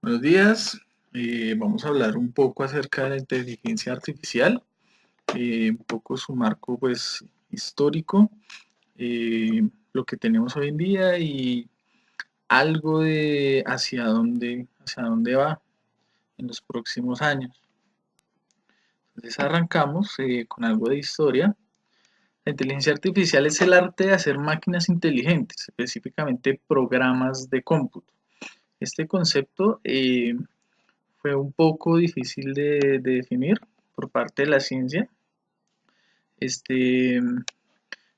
Buenos días. Vamos a hablar un poco acerca de la inteligencia artificial, un poco su marco pues histórico, lo que tenemos hoy en día y algo de hacia dónde va en los próximos años. Entonces arrancamos con algo de historia. La inteligencia artificial es el arte de hacer máquinas inteligentes, específicamente programas de cómputo. Este concepto fue un poco difícil de definir por parte de la ciencia, este,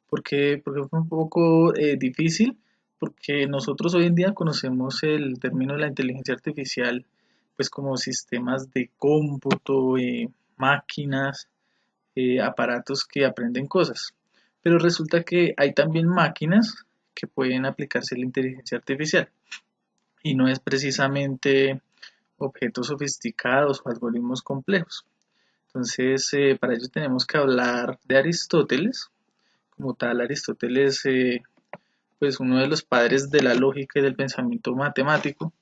porque fue un poco difícil, porque nosotros hoy en día conocemos el término de la inteligencia artificial pues como sistemas de cómputo, máquinas, aparatos que aprenden cosas, pero resulta que hay también máquinas que pueden aplicarse a la inteligencia artificial y no es precisamente objetos sofisticados o algoritmos complejos. Entonces, para ello tenemos que hablar de Aristóteles. Como tal, Aristóteles, pues uno de los padres de la lógica y del pensamiento matemático,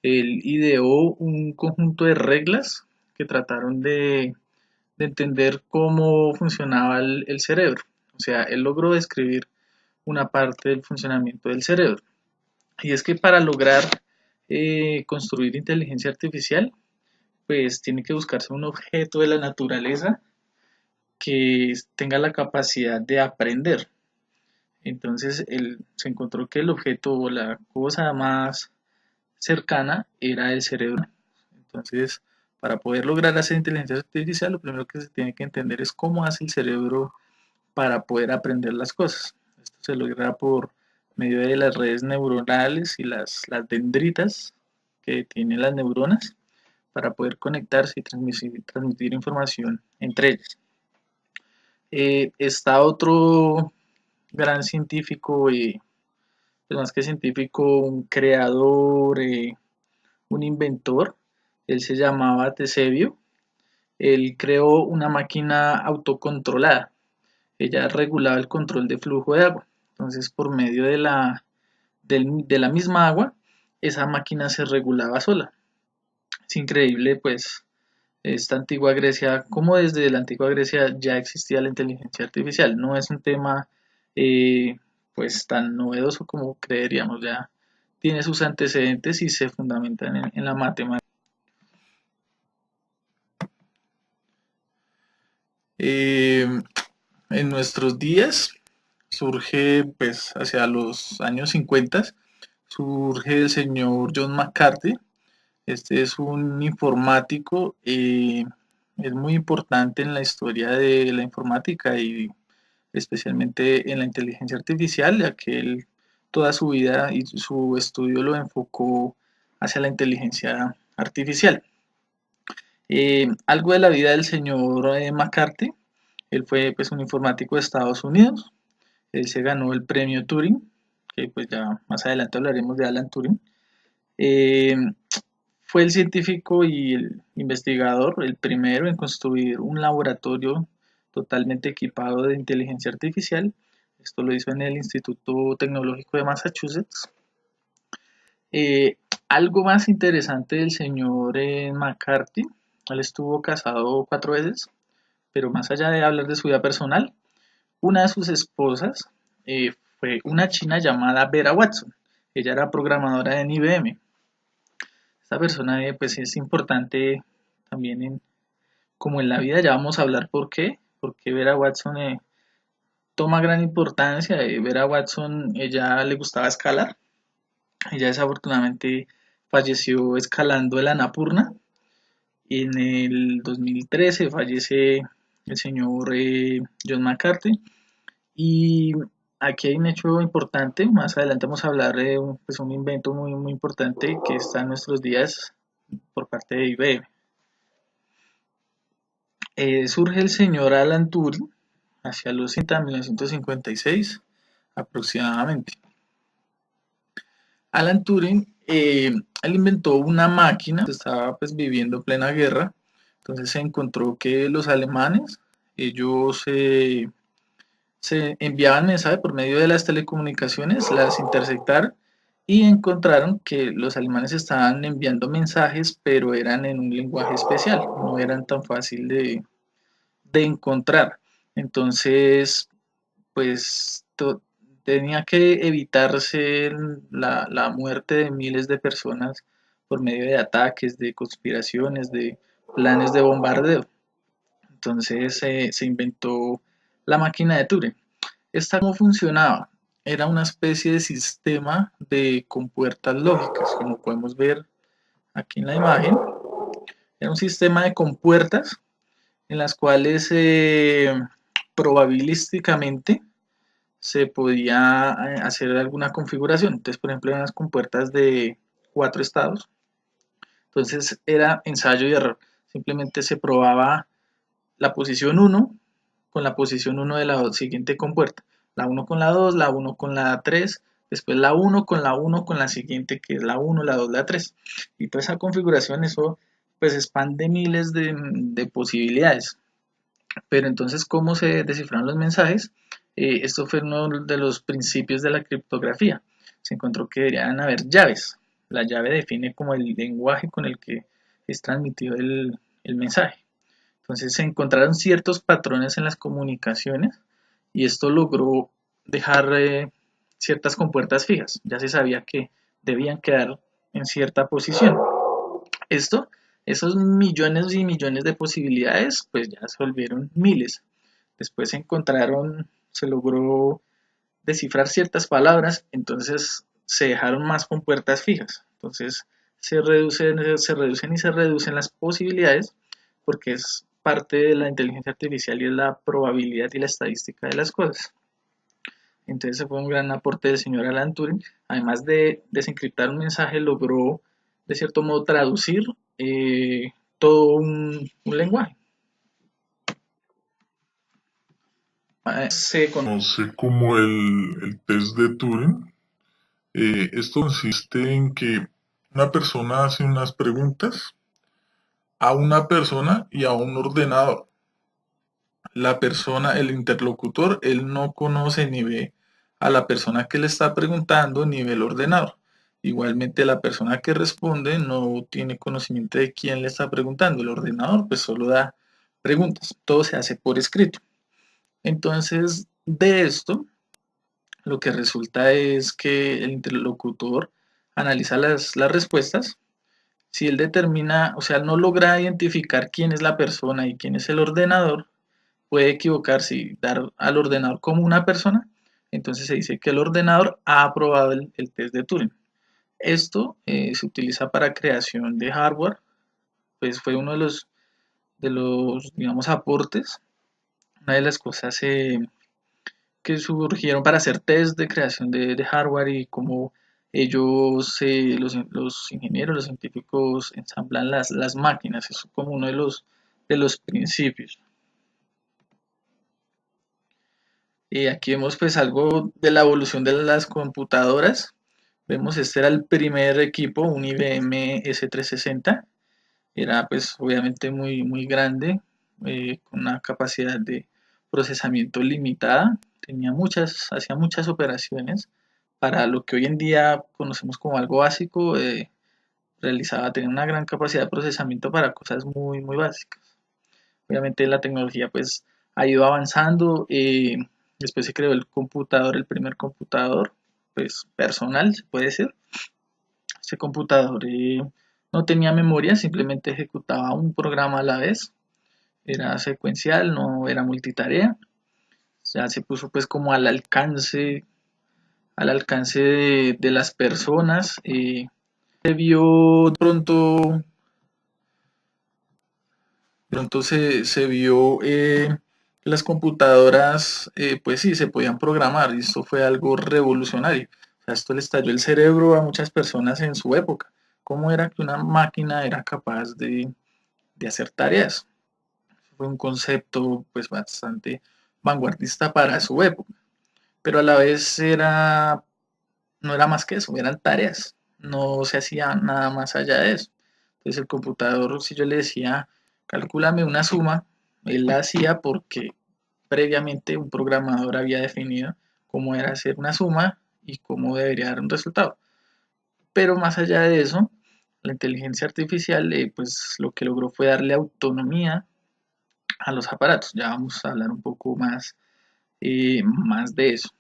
él ideó un conjunto de reglas que trataron de entender cómo funcionaba el cerebro. O sea, él logró describir una parte del funcionamiento del cerebro. Y es que para lograr construir inteligencia artificial, pues tiene que buscarse un objeto de la naturaleza que tenga la capacidad de aprender. Entonces él se encontró que el objeto o la cosa más cercana era el cerebro. Entonces, para poder lograr hacer inteligencia artificial, lo primero que se tiene que entender es cómo hace el cerebro para poder aprender las cosas. Esto se logra por medio de las redes neuronales y las dendritas que tienen las neuronas para poder conectarse y transmitir información entre ellas. Está otro gran científico, pues más que científico, un creador, un inventor. Él se llamaba Tesebio. Él creó una máquina autocontrolada. Ella regulaba el control de flujo de agua. Entonces, por medio de la misma agua, esa máquina se regulaba sola. Es increíble, pues, esta antigua Grecia, como desde la antigua Grecia ya existía la inteligencia artificial. No es un tema eh, pues tan novedoso como creeríamos, ya tiene sus antecedentes y se fundamentan en la matemática. Eh, en nuestros días surge, pues, hacia los años 50, surge el señor John McCarthy. Este es un informático, es muy importante en la historia de la informática y especialmente en la inteligencia artificial, ya que él toda su vida y su estudio lo enfocó hacia la inteligencia artificial. Algo de la vida del señor McCarthy, él fue pues un informático de Estados Unidos, él se ganó el premio Turing, que pues ya más adelante hablaremos de Alan Turing. Eh, Fue el científico y el investigador, el primero en construir un laboratorio totalmente equipado de inteligencia artificial. Esto lo hizo en el Instituto Tecnológico de Massachusetts. Algo más interesante del señor McCarthy, él estuvo casado 4 veces, pero más allá de hablar de su vida personal, una de sus esposas fue una china llamada Vera Watson. Ella era programadora en IBM. Esta persona pues es importante también como en la vida, ya vamos a hablar porque Vera Watson toma gran importancia. Vera Watson, ella le gustaba escalar, ella desafortunadamente falleció escalando el Annapurna. En el 2013 fallece el señor John McCarthy y aquí hay un hecho importante, más adelante vamos a hablar de pues un invento muy, muy importante que está en nuestros días por parte de IBM. Surge el señor Alan Turing hacia los 1956 aproximadamente. Alan Turing, él inventó una máquina, estaba pues viviendo plena guerra, entonces se encontró que los alemanes, ellos se enviaban mensajes por medio de las telecomunicaciones, las interceptaron y encontraron que los alemanes estaban enviando mensajes, pero eran en un lenguaje especial, no eran tan fácil de encontrar. Entonces, pues tenía que evitarse la muerte de miles de personas por medio de ataques, de conspiraciones, de planes de bombardeo. Entonces se inventó la máquina de Turing. ¿Esta cómo funcionaba? Era una especie de sistema de compuertas lógicas, como podemos ver aquí en la imagen. Era un sistema de compuertas en las cuales probabilísticamente se podía hacer alguna configuración. Entonces, por ejemplo, eran las compuertas de 4 estados. Entonces era ensayo y error. Simplemente se probaba la posición 1 con la posición 1 de la siguiente compuerta. La 1 con la 2, la 1 con la 3, después la 1 con la 1 con la siguiente que es la 1, la 2, la 3. Y toda esa configuración, eso pues expande miles de posibilidades. Pero entonces, ¿cómo se descifraron los mensajes? Esto fue uno de los principios de la criptografía. Se encontró que deberían haber llaves. La llave define como el lenguaje con el que es transmitido el mensaje. Entonces se encontraron ciertos patrones en las comunicaciones y esto logró dejar ciertas compuertas fijas. Ya se sabía que debían quedar en cierta posición. Esto, esos millones y millones de posibilidades, pues ya se volvieron miles. Después se encontraron, se logró descifrar ciertas palabras, entonces se dejaron más compuertas fijas. Entonces se reducen y se reducen las posibilidades porque es parte de la inteligencia artificial y es la probabilidad y la estadística de las cosas. Entonces ese fue un gran aporte del señor Alan Turing. Además de desencriptar un mensaje, logró de cierto modo traducir todo un lenguaje. Se conoce como el test de Turing. Esto consiste en que una persona hace unas preguntas a una persona y a un ordenador. La persona, el interlocutor, él no conoce ni ve a la persona que le está preguntando ni ve el ordenador. Igualmente la persona que responde no tiene conocimiento de quién le está preguntando. El ordenador pues solo da preguntas. Todo se hace por escrito. Entonces, de esto, lo que resulta es que el interlocutor analiza las respuestas. Si él determina, o sea, no logra identificar quién es la persona y quién es el ordenador, puede equivocarse y dar al ordenador como una persona, entonces se dice que el ordenador ha aprobado el test de Turing. Esto se utiliza para creación de hardware, pues fue uno de los digamos, aportes, una de las cosas que surgieron para hacer test de creación de hardware y cómo ellos, los ingenieros, los científicos ensamblan las máquinas. Eso es como uno de los principios. Y aquí vemos pues algo de la evolución de las computadoras. Vemos, este era el primer equipo, un IBM S360. Era pues obviamente muy, muy grande, con una capacidad de procesamiento limitada. Hacía muchas operaciones para lo que hoy en día conocemos como algo básico. Tenía una gran capacidad de procesamiento para cosas muy, muy básicas. Obviamente la tecnología pues ha ido avanzando. Después se creó el computador, el primer computador pues personal, se puede decir. Este computador no tenía memoria, simplemente ejecutaba un programa a la vez. Era secuencial, no era multitarea. Ya se puso pues como al alcance de las personas. Se vio pronto se vio que las computadoras, pues sí, se podían programar y esto fue algo revolucionario. O sea, esto le estalló el cerebro a muchas personas en su época. ¿Cómo era que una máquina era capaz de hacer tareas? Fue un concepto pues bastante vanguardista para su época, pero a la vez no era más que eso, eran tareas, no se hacía nada más allá de eso. Entonces el computador, si yo le decía, calcúlame una suma, él la hacía porque previamente un programador había definido cómo era hacer una suma y cómo debería dar un resultado. Pero más allá de eso, la inteligencia artificial pues lo que logró fue darle autonomía a los aparatos. Ya vamos a hablar un poco más de eso.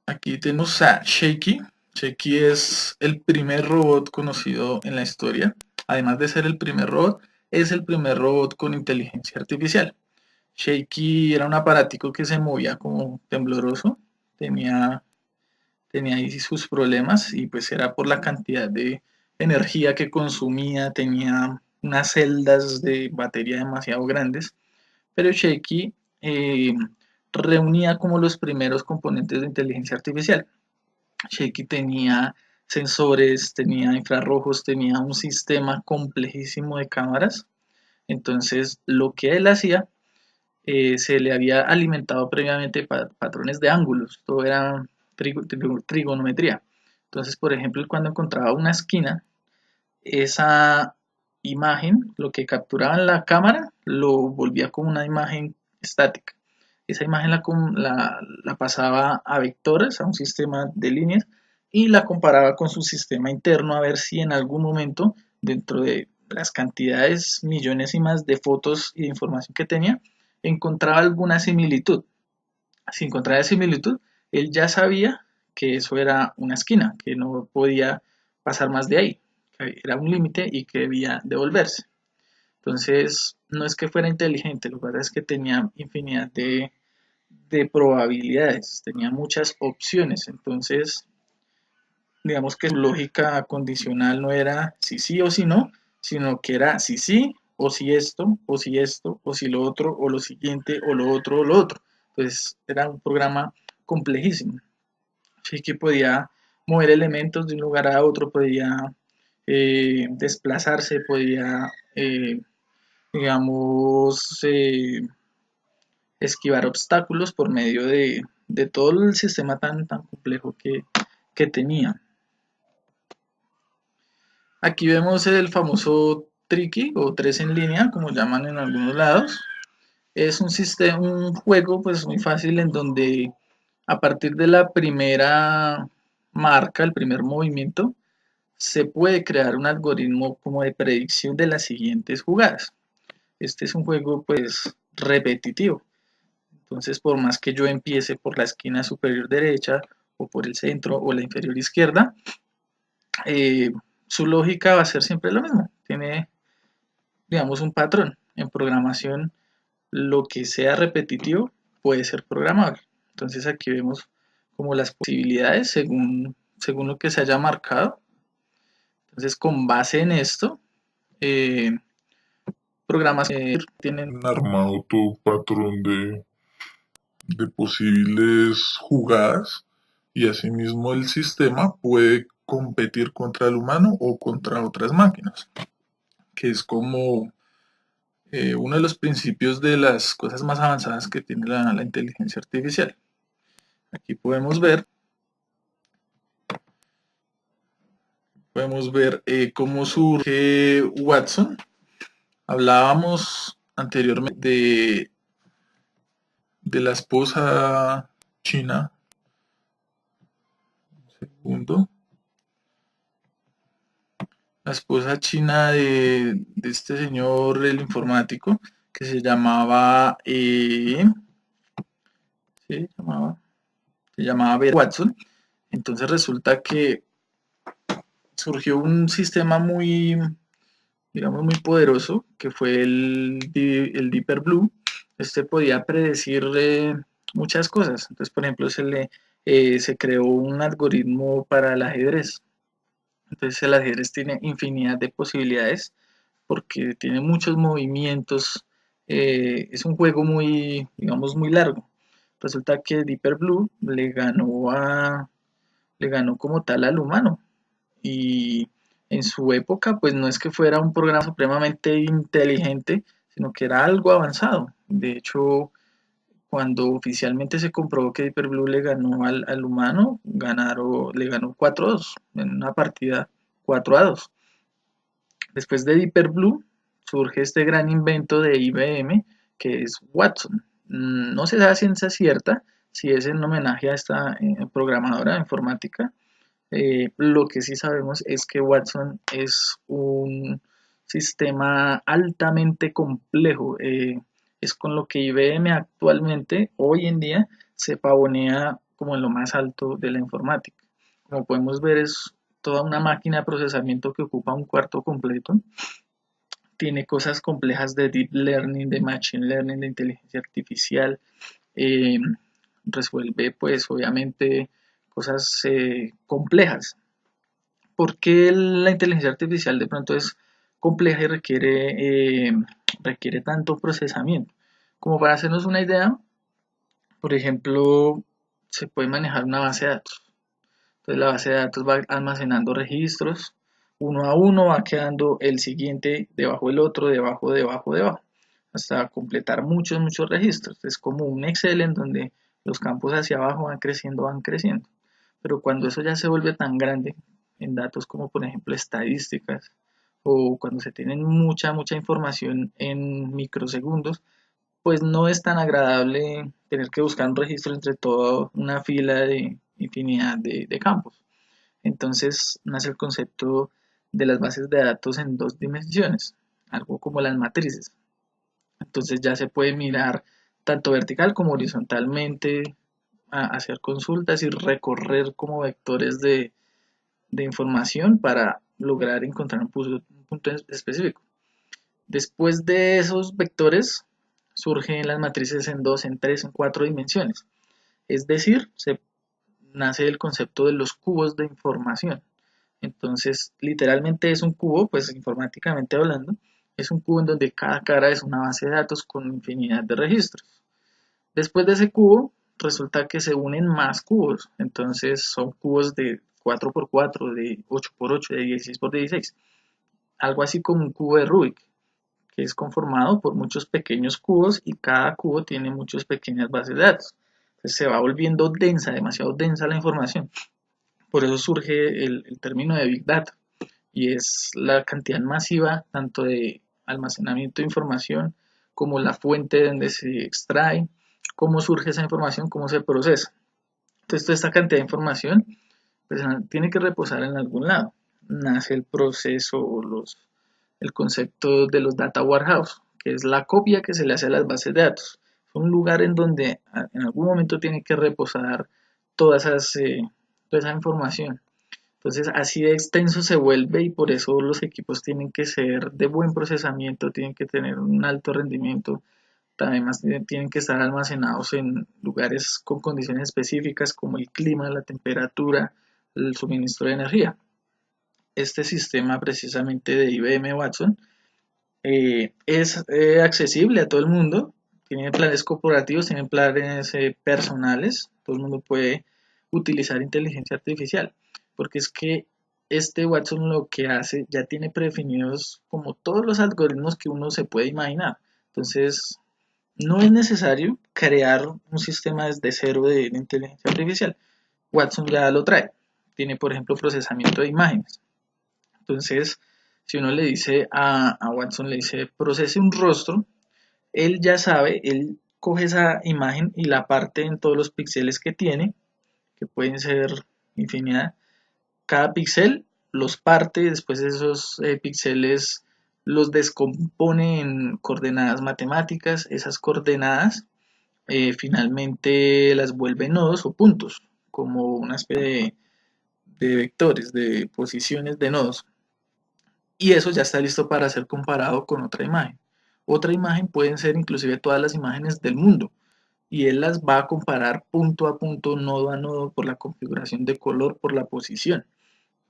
Aquí tenemos a Shaky. Shaky es el primer robot conocido en la historia. Además de ser el primer robot, es el primer robot con inteligencia artificial. Shaky era un aparatico que se movía como tembloroso, tenía, tenía ahí sus problemas y pues era por la cantidad de energía que consumía, tenía unas celdas de batería demasiado grandes, pero Shaky reunía como los primeros componentes de inteligencia artificial. Shaky tenía sensores, tenía infrarrojos, tenía un sistema complejísimo de cámaras. Entonces, lo que él hacía, se le había alimentado previamente patrones de ángulos, todo era trigonometría. Entonces, por ejemplo, cuando encontraba una esquina, esa imagen, lo que capturaba en la cámara, lo volvía como una imagen estática. Esa imagen la pasaba a vectores, a un sistema de líneas, y la comparaba con su sistema interno a ver si en algún momento, dentro de las cantidades millonésimas de fotos y de información que tenía, encontraba alguna similitud. Si encontraba similitud, él ya sabía que eso era una esquina, que no podía pasar más de ahí, que era un límite y que debía devolverse. Entonces, no es que fuera inteligente, lo que pasa es que tenía infinidad de probabilidades, tenía muchas opciones. Entonces, digamos que su lógica condicional no era si sí o si no, sino que era si sí o si esto, o si esto, o si lo otro, o lo siguiente, o lo otro, o lo otro. Entonces, era un programa complejísimo. Así que podía mover elementos de un lugar a otro, podía desplazarse, podía, digamos, esquivar obstáculos por medio de todo el sistema tan complejo que tenía. Aquí vemos el famoso Tricky o 3 en línea, como llaman en algunos lados. Es un juego pues muy fácil en donde a partir de la primera marca, el primer movimiento, se puede crear un algoritmo como de predicción de las siguientes jugadas. Este es un juego pues repetitivo. Entonces, por más que yo empiece por la esquina superior derecha o por el centro o la inferior izquierda, eh, su lógica va a ser siempre lo mismo. Tiene, digamos, un patrón. En programación, lo que sea repetitivo puede ser programable. Entonces, aquí vemos como las posibilidades según lo que se haya marcado. Entonces, con base en esto, eh, programas tienen armado tu patrón de posibles jugadas y asimismo el sistema puede competir contra el humano o contra otras máquinas, que es como uno de los principios de las cosas más avanzadas que tiene la inteligencia artificial. Aquí podemos ver cómo surge Watson. Hablábamos anteriormente de la esposa china. Segundo. La esposa china de este señor, el informático, que se llamaba, se llamaba Vera Watson. Entonces resulta que surgió un sistema muy, digamos, muy poderoso, que fue el Deeper Blue. Este podía predecir muchas cosas. Entonces, por ejemplo, se creó un algoritmo para el ajedrez. Entonces, el ajedrez tiene infinidad de posibilidades porque tiene muchos movimientos. Es un juego muy, digamos, muy largo. Resulta que Deeper Blue le ganó como tal al humano. Y en su época, pues no es que fuera un programa supremamente inteligente, sino que era algo avanzado. De hecho, cuando oficialmente se comprobó que Deeper Blue le ganó al humano, le ganó 4-2 en una partida 4-2. Después de Deeper Blue surge este gran invento de IBM que es Watson. No se da ciencia cierta si es en homenaje a esta programadora informática. Lo que sí sabemos es que Watson es un sistema altamente complejo. Es con lo que IBM actualmente, hoy en día, se pavonea como en lo más alto de la informática. Como podemos ver, es toda una máquina de procesamiento que ocupa un cuarto completo. Tiene cosas complejas de deep learning, de machine learning, de inteligencia artificial. eh, Resuelve, pues, obviamente, cosas complejas. ¿Por qué la inteligencia artificial de pronto es compleja y requiere tanto procesamiento? Como para hacernos una idea, por ejemplo, se puede manejar una base de datos. Entonces la base de datos va almacenando registros, uno a uno va quedando el siguiente debajo del otro, debajo, debajo, debajo, hasta completar muchos, muchos registros. Es como un Excel en donde los campos hacia abajo van creciendo, van creciendo. Pero cuando eso ya se vuelve tan grande en datos como por ejemplo estadísticas o cuando se tienen mucha, mucha información en microsegundos, pues no es tan agradable tener que buscar un registro entre toda una fila de infinidad de campos. Entonces nace el concepto de las bases de datos en dos dimensiones, algo como las matrices. Entonces ya se puede mirar tanto vertical como horizontalmente, hacer consultas y recorrer como vectores de información para lograr encontrar un punto específico. Después de esos vectores surgen las matrices en dos, en tres, en cuatro dimensiones. Es decir, se nace el concepto de los cubos de información. Entonces, literalmente es un cubo, pues informáticamente hablando, es un cubo en donde cada cara es una base de datos con infinidad de registros. Después de ese cubo, resulta que se unen más cubos. Entonces, son cubos de 4x4, de 8x8, de 16x16. Algo así como un cubo de Rubik, que es conformado por muchos pequeños cubos y cada cubo tiene muchas pequeñas bases de datos. Entonces se va volviendo densa, demasiado densa la información. Por eso surge el término de Big Data y es la cantidad masiva tanto de almacenamiento de información como la fuente donde se extrae, cómo surge esa información, cómo se procesa. Entonces toda esta cantidad de información pues, tiene que reposar en algún lado. Nace el proceso, el concepto de los data warehouse, que es la copia que se le hace a las bases de datos. Es un lugar en donde en algún momento tiene que reposar toda esa información. Entonces, así de extenso se vuelve y por eso los equipos tienen que ser de buen procesamiento, tienen que tener un alto rendimiento, además tienen que estar almacenados en lugares con condiciones específicas como el clima, la temperatura, el suministro de energía. Este sistema precisamente de IBM Watson es accesible a todo el mundo, tiene planes corporativos, tiene planes personales, todo el mundo puede utilizar inteligencia artificial, porque es que este Watson lo que hace ya tiene predefinidos como todos los algoritmos que uno se puede imaginar. Entonces, no es necesario crear un sistema desde cero de inteligencia artificial. Watson ya lo trae. Tiene, por ejemplo, procesamiento de imágenes. Entonces, si uno le dice a Watson, le dice, procese un rostro, él ya sabe, él coge esa imagen y la parte en todos los píxeles que tiene, que pueden ser infinidad. Cada píxel los parte, después esos píxeles los descompone en coordenadas matemáticas, esas coordenadas finalmente las vuelve nodos o puntos, como una especie de vectores, de posiciones de nodos. Y eso ya está listo para ser comparado con otra imagen. Otra imagen pueden ser inclusive todas las imágenes del mundo y él las va a comparar punto a punto, nodo a nodo, por la configuración de color, por la posición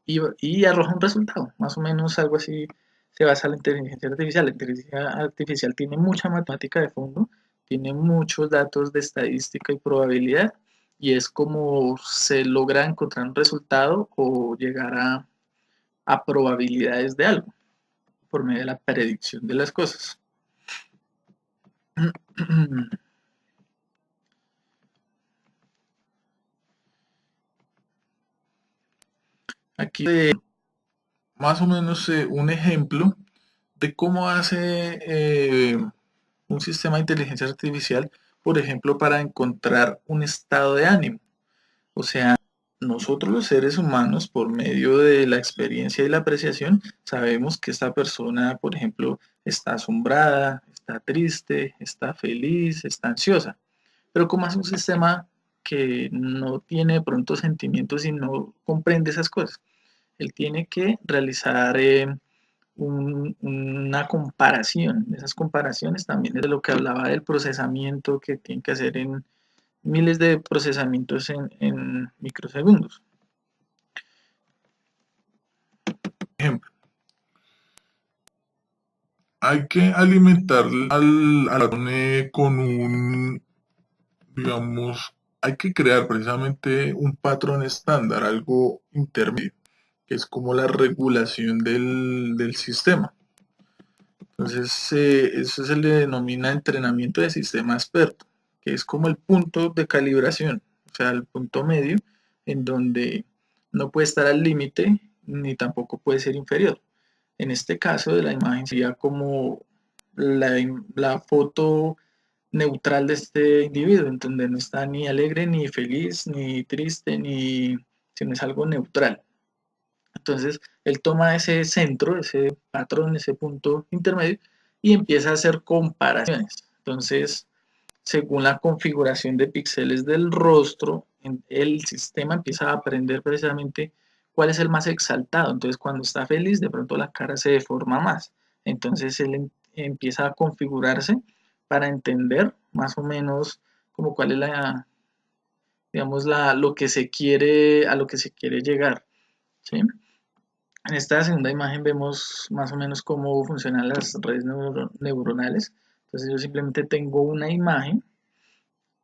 y arroja un resultado, más o menos algo así se basa la inteligencia artificial. La inteligencia artificial tiene mucha matemática de fondo, tiene muchos datos de estadística y probabilidad y es como se logra encontrar un resultado o llegar a probabilidades de algo por medio de la predicción de las cosas. Aquí más o menos un ejemplo de cómo hace un sistema de inteligencia artificial por ejemplo, para encontrar un estado de ánimo. O sea, nosotros los seres humanos, por medio de la experiencia y la apreciación, sabemos que esta persona, por ejemplo, está asombrada, está triste, está feliz, está ansiosa. Pero como es un sistema que no tiene de pronto sentimientos y no comprende esas cosas, él tiene que realizar una comparación. Esas comparaciones también es de lo que hablaba del procesamiento que tiene que hacer en miles de procesamientos en microsegundos. Ejemplo, hay que alimentar al ratón con un, digamos, hay que crear precisamente un patrón estándar, algo intermedio, que es como la regulación del sistema. Entonces, eso se le denomina entrenamiento de sistema experto, que es como el punto de calibración, o sea, el punto medio en donde no puede estar al límite ni tampoco puede ser inferior. En este caso de la imagen sería como la foto neutral de este individuo, en donde no está ni alegre, ni feliz, ni triste, ni sino es algo neutral. Entonces, él toma ese centro, ese patrón, ese punto intermedio y empieza a hacer comparaciones. Entonces, según la configuración de píxeles del rostro, el sistema empieza a aprender precisamente cuál es el más exaltado. Entonces, cuando está feliz, de pronto la cara se deforma más. Entonces, él empieza a configurarse para entender más o menos como cuál es la, digamos, lo que se quiere, a lo que se quiere llegar. ¿Sí? En esta segunda imagen vemos más o menos cómo funcionan las redes neuronales. Entonces yo simplemente tengo una imagen,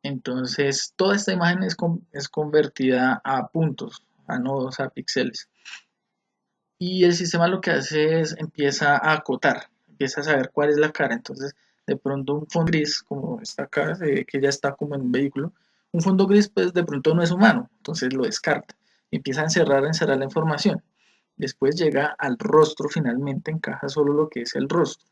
entonces toda esta imagen es convertida a puntos, a nodos, a píxeles. Y el sistema lo que hace es empieza a acotar, empieza a saber cuál es la cara. Entonces de pronto un fondo gris, como esta acá, se ve que ya está como en un vehículo. Un fondo gris pues de pronto no es humano, entonces lo descarta. Y empieza a encerrar la información. Después llega al rostro, finalmente encaja solo lo que es el rostro.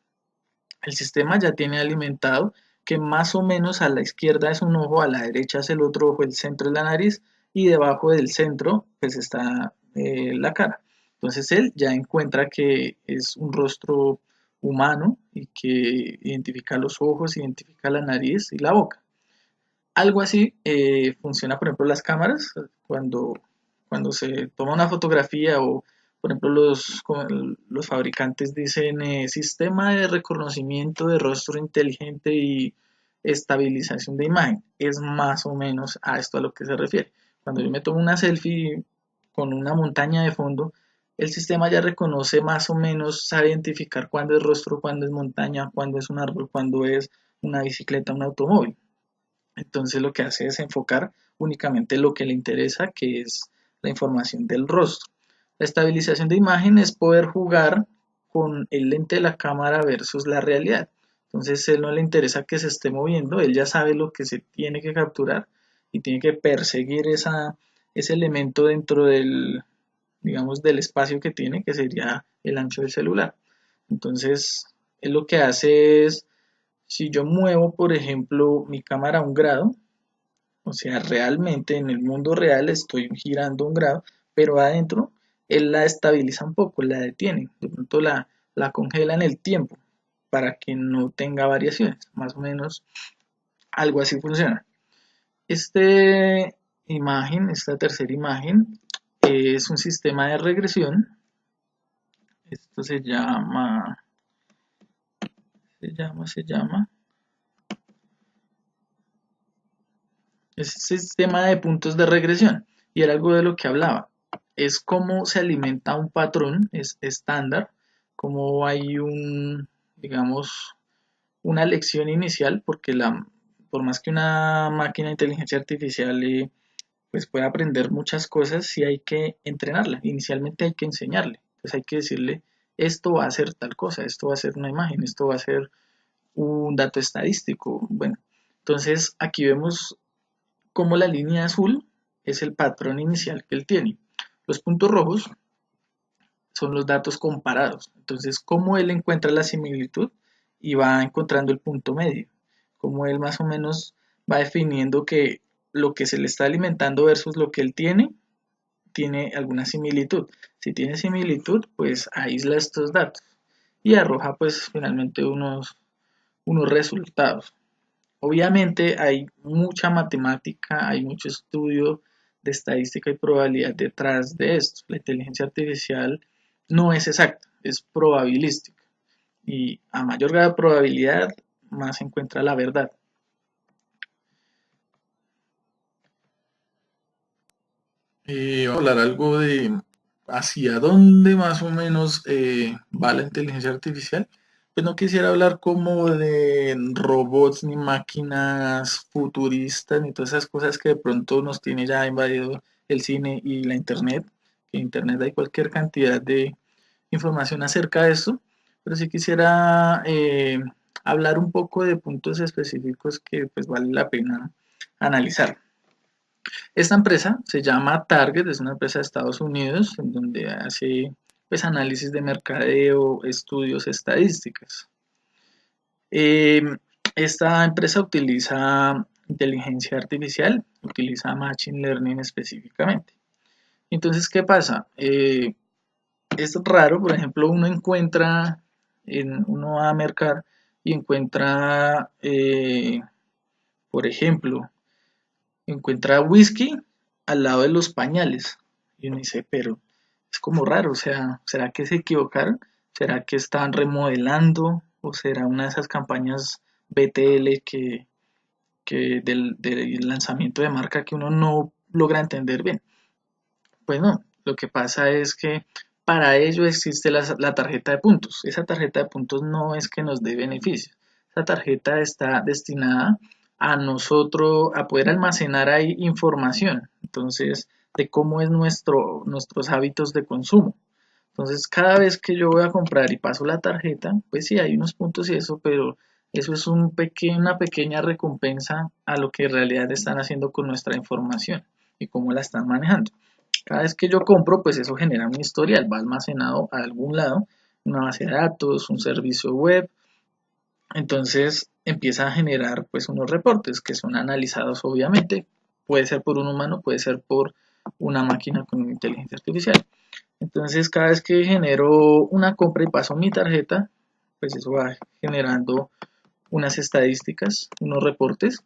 El sistema ya tiene alimentado que más o menos a la izquierda es un ojo, a la derecha es el otro ojo, el centro es la nariz y debajo del centro pues está la cara. Entonces él ya encuentra que es un rostro humano y que identifica los ojos, identifica la nariz y la boca. Algo así funciona, por ejemplo, las cámaras, cuando se toma una fotografía o, por ejemplo, los fabricantes dicen sistema de reconocimiento de rostro inteligente y estabilización de imagen. Es más o menos a esto a lo que se refiere. Cuando yo me tomo una selfie con una montaña de fondo, el sistema ya reconoce más o menos, sabe identificar cuándo es rostro, cuándo es montaña, cuándo es un árbol, cuándo es una bicicleta, un automóvil. Entonces lo que hace es enfocar únicamente lo que le interesa, que es la información del rostro. La estabilización de imagen es poder jugar con el lente de la cámara versus la realidad. Entonces a él no le interesa que se esté moviendo, él ya sabe lo que se tiene que capturar y tiene que perseguir ese elemento dentro del, digamos, del espacio que tiene, que sería el ancho del celular. Entonces, él lo que hace es, si yo muevo, por ejemplo, mi cámara a un grado, o sea, realmente en el mundo real estoy girando un grado, pero adentro él la estabiliza un poco, la detiene, de pronto la congela en el tiempo para que no tenga variaciones. Más o menos algo así funciona. Esta tercera imagen, es un sistema de regresión. Esto se llama es sistema de puntos de regresión y era algo de lo que hablaba. Es cómo se alimenta un patrón, es estándar, como hay digamos, una lección inicial, porque por más que una máquina de inteligencia artificial pues pueda aprender muchas cosas, sí hay que entrenarla. Inicialmente hay que enseñarle. Entonces hay que decirle, esto va a ser tal cosa, esto va a ser una imagen, esto va a ser un dato estadístico. Bueno, entonces aquí vemos como la línea azul es el patrón inicial que él tiene. Los puntos rojos son los datos comparados. Entonces, cómo él encuentra la similitud y va encontrando el punto medio. Cómo él más o menos va definiendo que lo que se le está alimentando versus lo que él tiene alguna similitud. Si tiene similitud, pues aísla estos datos y arroja pues finalmente unos resultados. Obviamente hay mucha matemática, hay mucho estudio de estadística y probabilidad detrás de esto. La inteligencia artificial no es exacta, es probabilística. Y a mayor grado de probabilidad, más se encuentra la verdad. Vamos a hablar algo de hacia dónde más o menos va la inteligencia artificial. Pues no quisiera hablar como de robots ni máquinas futuristas ni todas esas cosas que de pronto nos tiene ya invadido el cine y la internet. Que en internet hay cualquier cantidad de información acerca de esto, pero sí quisiera hablar un poco de puntos específicos que pues vale la pena analizar. Esta empresa se llama Target, es una empresa de Estados Unidos en donde hace pues, análisis de mercadeo, estudios, estadísticas. Eh, Esta empresa utiliza inteligencia artificial, utiliza Machine Learning específicamente. Entonces, ¿qué pasa? Es raro, por ejemplo, uno va a mercar y encuentra, por ejemplo, encuentra whisky al lado de los pañales. Y uno dice, pero es como raro, o sea, ¿será que se equivocaron? ¿Será que están remodelando? ¿O será una de esas campañas BTL que del lanzamiento de marca que uno no logra entender bien? Pues no, lo que pasa es que para ello existe la tarjeta de puntos. Esa tarjeta de puntos no es que nos dé beneficios. Esa tarjeta está destinada a nosotros, a poder almacenar ahí información. Entonces, de cómo es nuestros hábitos de consumo. Entonces, cada vez que yo voy a comprar y paso la tarjeta, pues sí, hay unos puntos y eso, pero eso es una pequeña recompensa a lo que en realidad están haciendo con nuestra información y cómo la están manejando. Cada vez que yo compro, pues eso genera un historial, va almacenado a algún lado, una base de datos, un servicio web. Entonces empieza a generar pues unos reportes que son analizados obviamente, puede ser por un humano, puede ser por una máquina con inteligencia artificial. Entonces cada vez que genero una compra y paso mi tarjeta, pues eso va generando unas estadísticas, unos reportes.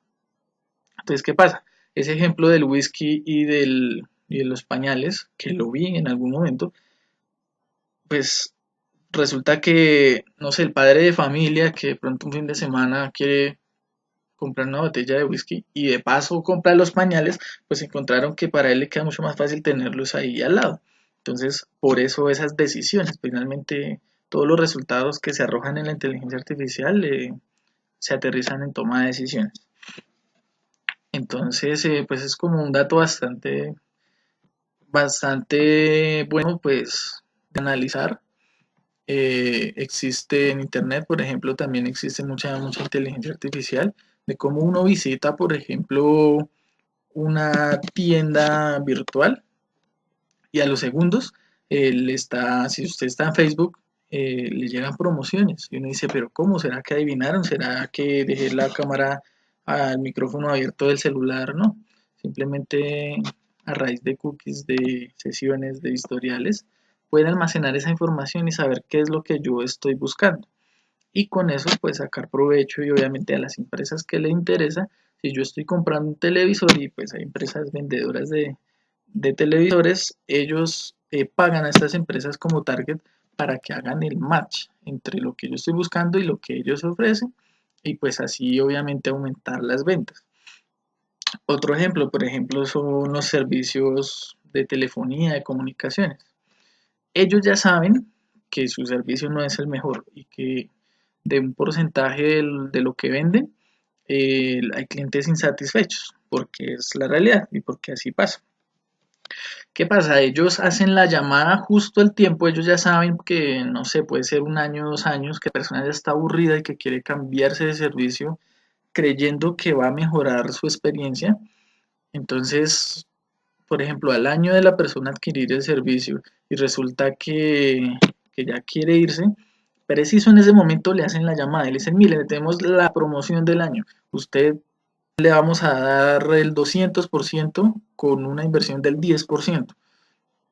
Entonces, ¿qué pasa? Ese ejemplo del whisky y de los pañales, que lo vi en algún momento, pues resulta que, no sé, el padre de familia que de pronto un fin de semana quiere comprar una botella de whisky y de paso comprar los pañales, pues encontraron que para él le queda mucho más fácil tenerlos ahí al lado. Entonces, por eso esas decisiones, finalmente todos los resultados que se arrojan en la inteligencia artificial se aterrizan en toma de decisiones. Entonces, pues es como un dato bastante bueno, pues, de analizar. Existe en internet, por ejemplo, también existe mucha inteligencia artificial de cómo uno visita, por ejemplo, una tienda virtual y a los segundos si usted está en Facebook, le llegan promociones y uno dice, pero ¿cómo? ¿Será que adivinaron? ¿Será que dejé la cámara al micrófono abierto del celular? No, simplemente a raíz de cookies, de sesiones, de historiales, puede almacenar esa información y saber qué es lo que yo estoy buscando. Y con eso, pues sacar provecho y obviamente a las empresas que le interesa, si yo estoy comprando un televisor y pues hay empresas vendedoras de televisores, ellos pagan a estas empresas como target para que hagan el match entre lo que yo estoy buscando y lo que ellos ofrecen y pues así obviamente aumentar las ventas. Otro ejemplo, por ejemplo, son los servicios de telefonía, de comunicaciones. Ellos ya saben que su servicio no es el mejor y que de un porcentaje de lo que venden hay clientes insatisfechos, porque es la realidad y porque así pasa. ¿Qué pasa? Ellos hacen la llamada justo al tiempo, ellos ya saben que, no sé, puede ser un año, 2 años, que la persona ya está aburrida y que quiere cambiarse de servicio creyendo que va a mejorar su experiencia. Entonces, por ejemplo, al año de la persona adquirir el servicio y resulta que ya quiere irse, preciso en ese momento le hacen la llamada y le dicen, mire, tenemos la promoción del año, usted le vamos a dar el 200% con una inversión del 10%.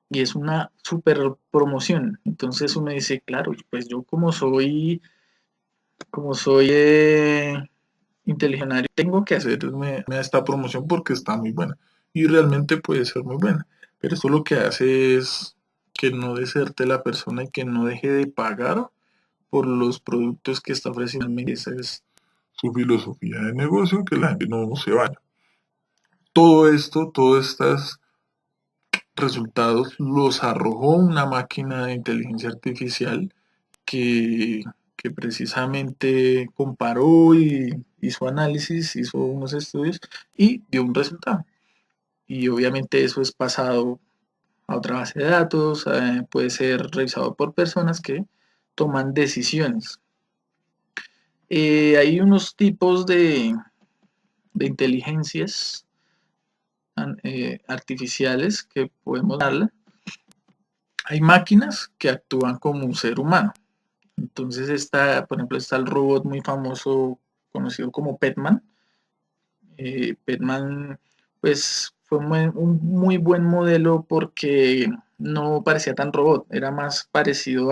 Y es una super promoción. Entonces uno dice, claro, pues yo como soy inteligenario, tengo que hacerme a esta promoción porque está muy buena. Y realmente puede ser muy buena. Pero eso lo que hace es que no deserte la persona y que no deje de pagar por los productos que está ofreciendo. Esa es Su filosofía de negocio, que la gente no se vaya. Todo esto, todos estos resultados los arrojó una máquina de inteligencia artificial que, que precisamente comparó y hizo análisis, hizo unos estudios y dio un resultado. Y obviamente eso es pasado a otra base de datos, puede ser revisado por personas que toman decisiones. Hay unos tipos de inteligencias artificiales que podemos darle. Hay máquinas que actúan como un ser humano. Entonces por ejemplo, está el robot muy famoso conocido como Petman. Petman, pues, fue un muy buen modelo porque no parecía tan robot, era más parecido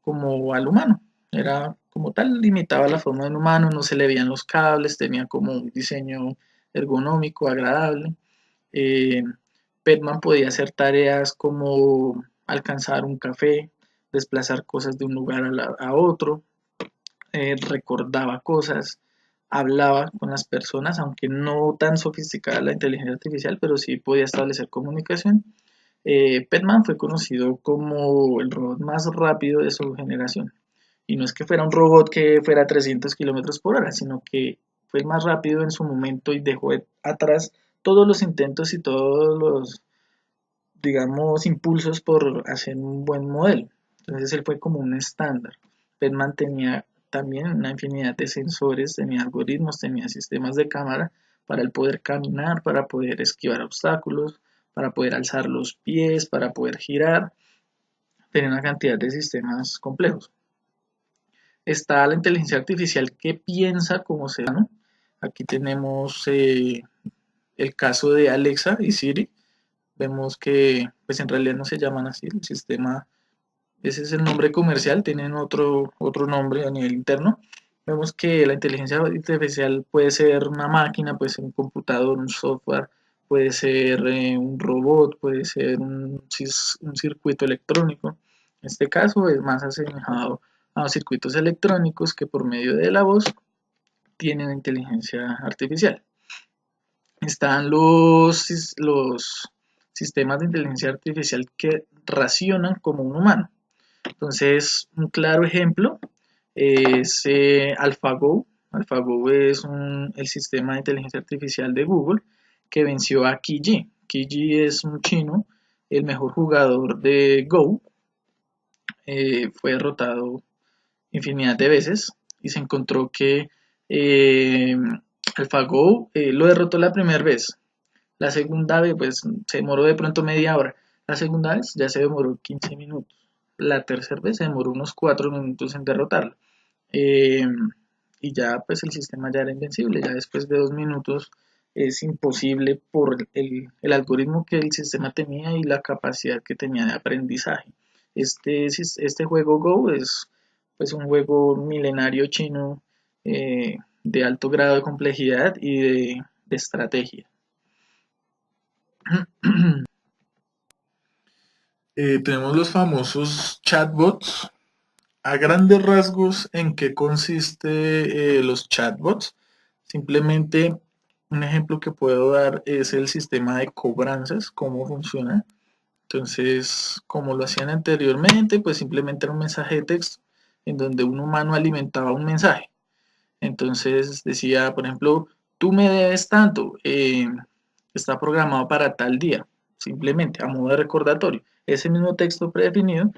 como al humano. Era como tal, limitaba la forma de un humano, no se le veían los cables, tenía como un diseño ergonómico, agradable. Eh, Petman podía hacer tareas como alcanzar un café, desplazar cosas de un lugar a otro, recordaba cosas, hablaba con las personas, aunque no tan sofisticada la inteligencia artificial, pero sí podía establecer comunicación. Petman fue conocido como el robot más rápido de su generación. Y no es que fuera un robot que fuera a 300 kilómetros por hora, sino que fue el más rápido en su momento y dejó atrás todos los intentos y todos los, digamos, impulsos por hacer un buen modelo. Entonces él fue como un estándar. Petman tenía también una infinidad de sensores, tenía algoritmos, tenía sistemas de cámara para el poder caminar, para poder esquivar obstáculos, para poder alzar los pies, para poder girar. Tenía una cantidad de sistemas complejos. Está la inteligencia artificial que piensa como ser humano. Aquí tenemos el caso de Alexa y Siri. Vemos que pues en realidad no se llaman así, el sistema, ese es el nombre comercial, tienen otro nombre a nivel interno. Vemos que la inteligencia artificial puede ser una máquina, puede ser un computador, un software, puede ser un robot, puede ser un circuito electrónico. En este caso es más asemejado a los circuitos electrónicos que por medio de la voz tienen inteligencia artificial. Están los sistemas de inteligencia artificial que racionan como un humano. Entonces, un claro ejemplo es AlphaGo. AlphaGo es el sistema de inteligencia artificial de Google que venció a Qi. Qi es un chino, el mejor jugador de Go. Fue derrotado infinidad de veces y se encontró que eh, AlphaGo lo derrotó la primera vez. La segunda vez, pues se demoró de pronto media hora. La segunda vez ya se demoró 15 minutos. La tercera vez se demoró unos 4 minutos en derrotarlo. Eh, y ya, pues el sistema ya era invencible. Ya después de 2 minutos es imposible por el algoritmo que el sistema tenía y la capacidad que tenía de aprendizaje. Este juego Go es pues un juego milenario chino de alto grado de complejidad y de estrategia. Tenemos los famosos chatbots. A grandes rasgos, ¿en qué consiste los chatbots? Simplemente un ejemplo que puedo dar es el sistema de cobranzas, cómo funciona. Entonces, como lo hacían anteriormente, pues simplemente era un mensaje de texto en donde un humano alimentaba un mensaje. Entonces decía, por ejemplo, tú me debes tanto, está programado para tal día, simplemente a modo de recordatorio. Ese mismo texto predefinido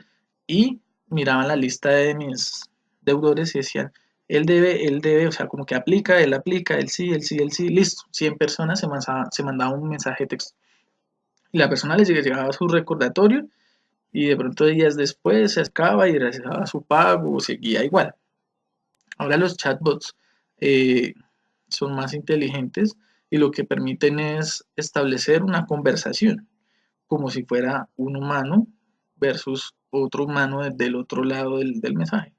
y miraban la lista de mis deudores y decían, él debe, o sea, como que aplica, él sí, él sí, él sí, listo. 100 personas se mandaba un mensaje de texto. Y la persona les llegaba su recordatorio y de pronto días después se acaba y realizaba su pago o seguía igual. Ahora los chatbots, eh, son más inteligentes y lo que permiten es establecer una conversación, como si fuera un humano versus otro humano del otro lado del mensaje.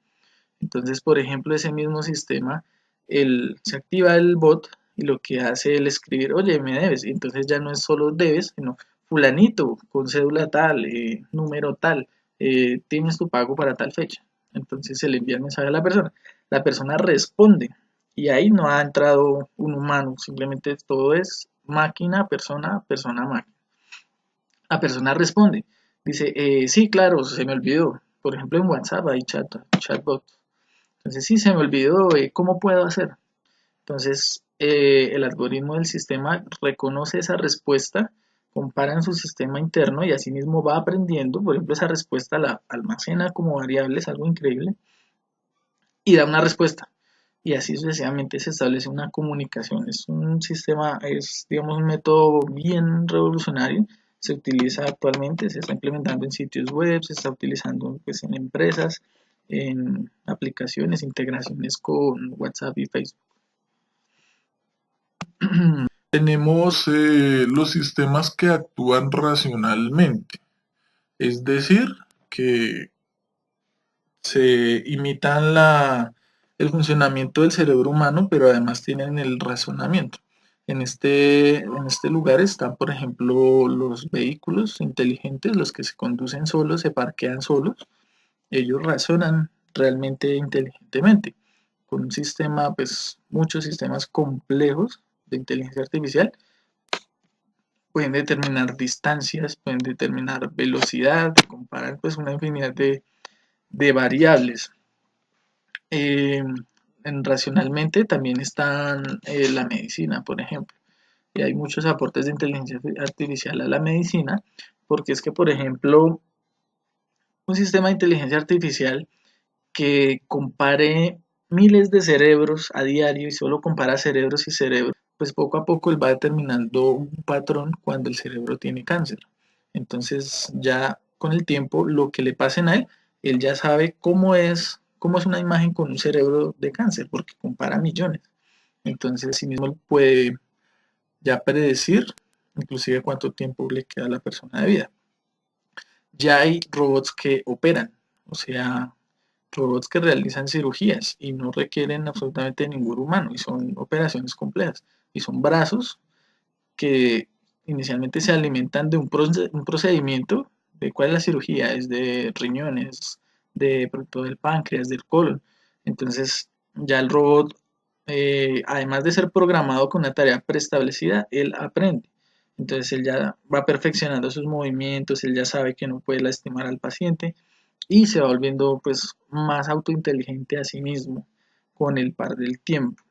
Entonces, por ejemplo, ese mismo sistema, se activa el bot y lo que hace el escribir, oye, me debes. Y entonces ya no es solo debes, sino fulanito, con cédula tal, número tal, tienes tu pago para tal fecha. Entonces se le envía el mensaje a la persona responde y ahí no ha entrado un humano, simplemente todo es máquina, persona, persona, máquina. La persona responde, dice, sí, claro, se me olvidó. Por ejemplo, en WhatsApp hay chatbot. Entonces, sí, se me olvidó, ¿cómo puedo hacer? Entonces, el algoritmo del sistema reconoce esa respuesta, compara en su sistema interno y asimismo va aprendiendo. Por ejemplo, esa respuesta la almacena como variable, es algo increíble, y da una respuesta. Y así sucesivamente se establece una comunicación. Es un sistema, es digamos un método bien revolucionario. Se utiliza actualmente, se está implementando en sitios web, se está utilizando pues, en empresas, en aplicaciones, integraciones con WhatsApp y Facebook. Tenemos los sistemas que actúan racionalmente, es decir, que se imitan el funcionamiento del cerebro humano, pero además tienen el razonamiento. En este lugar están, por ejemplo, los vehículos inteligentes, los que se conducen solos, se parquean solos. Ellos razonan realmente inteligentemente. Con un sistema, pues muchos sistemas complejos de inteligencia artificial pueden determinar distancias, pueden determinar velocidad, comparar pues una infinidad de variables. Eh, Racionalmente también están la medicina, por ejemplo. Y hay muchos aportes de inteligencia artificial a la medicina, porque es que, por ejemplo, un sistema de inteligencia artificial que compare miles de cerebros a diario y solo compara cerebros y cerebros, pues poco a poco él va determinando un patrón cuando el cerebro tiene cáncer. Entonces ya con el tiempo lo que le pase a él ya sabe cómo es una imagen con un cerebro de cáncer, porque compara millones. Entonces sí mismo él puede ya predecir inclusive cuánto tiempo le queda a la persona de vida. Ya hay robots que operan, o sea, robots que realizan cirugías y no requieren absolutamente ningún humano y son operaciones complejas y son brazos que inicialmente se alimentan de un procedimiento de cuál es la cirugía, es de riñones, de todo el páncreas, del colon. Entonces ya el robot, además de ser programado con una tarea preestablecida, él aprende. Entonces él ya va perfeccionando sus movimientos, él ya sabe que no puede lastimar al paciente y se va volviendo pues más autointeligente a sí mismo con el par del tiempo.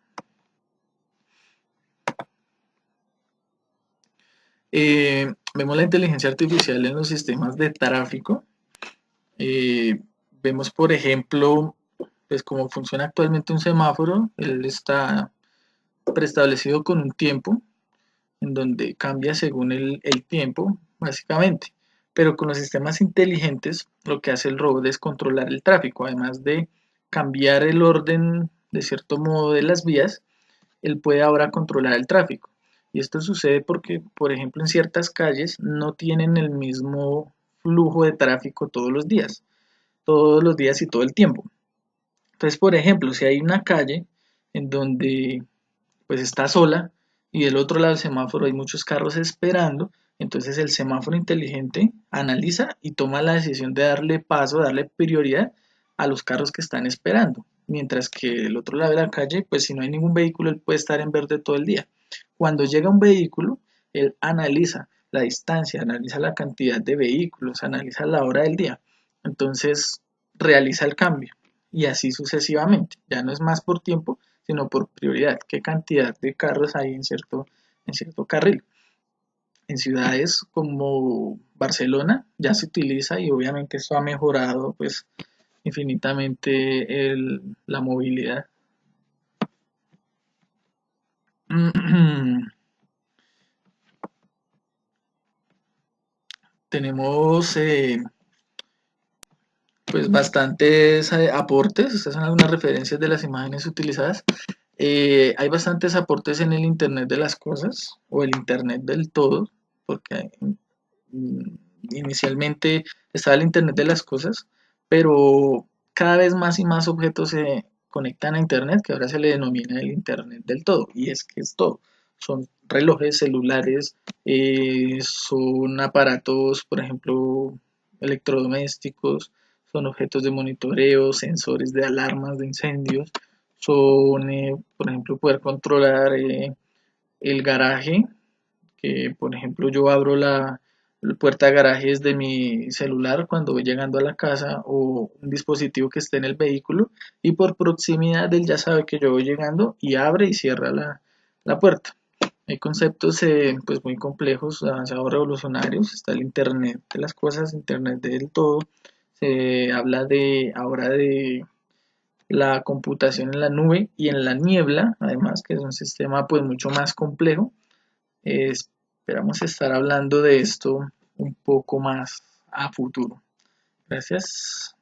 Vemos la inteligencia artificial en los sistemas de tráfico. Eh, Vemos, por ejemplo, pues cómo funciona actualmente un semáforo. Él está preestablecido con un tiempo en donde cambia según el tiempo, básicamente. Pero con los sistemas inteligentes, lo que hace el robot es controlar el tráfico, además de cambiar el orden, de cierto modo, de las vías, él puede ahora controlar el tráfico. Y esto sucede porque, por ejemplo, en ciertas calles no tienen el mismo flujo de tráfico todos los días y todo el tiempo. Entonces, por ejemplo, si hay una calle en donde pues está sola y del otro lado del semáforo hay muchos carros esperando, entonces el semáforo inteligente analiza y toma la decisión de darle paso, darle prioridad a los carros que están esperando, mientras que del otro lado de la calle, pues si no hay ningún vehículo, él puede estar en verde todo el día. Cuando llega un vehículo, él analiza la distancia, analiza la cantidad de vehículos, analiza la hora del día, entonces realiza el cambio y así sucesivamente. Ya no es más por tiempo, sino por prioridad, qué cantidad de carros hay en cierto carril. En ciudades como Barcelona ya se utiliza y obviamente esto ha mejorado pues infinitamente la movilidad. Tenemos pues bastantes aportes, estas son algunas referencias de las imágenes utilizadas. Hay bastantes aportes en el Internet de las cosas o el Internet del todo, porque mm, inicialmente estaba el Internet de las cosas, pero cada vez más y más objetos se conectan a Internet, que ahora se le denomina el Internet del todo, y es que es todo. Son relojes, celulares, son aparatos, por ejemplo, electrodomésticos, son objetos de monitoreo, sensores de alarmas de incendios, son, por ejemplo, poder controlar el garaje, que por ejemplo yo abro la puerta de garaje desde mi celular cuando voy llegando a la casa o un dispositivo que esté en el vehículo y por proximidad él ya sabe que yo voy llegando y abre y cierra la puerta. Hay conceptos pues muy complejos, avanzados, revolucionarios. Está el Internet de las cosas, Internet del todo. Se habla de ahora de la computación en la nube y en la niebla, además, que es un sistema pues mucho más complejo. Esperamos estar hablando de esto un poco más a futuro. Gracias.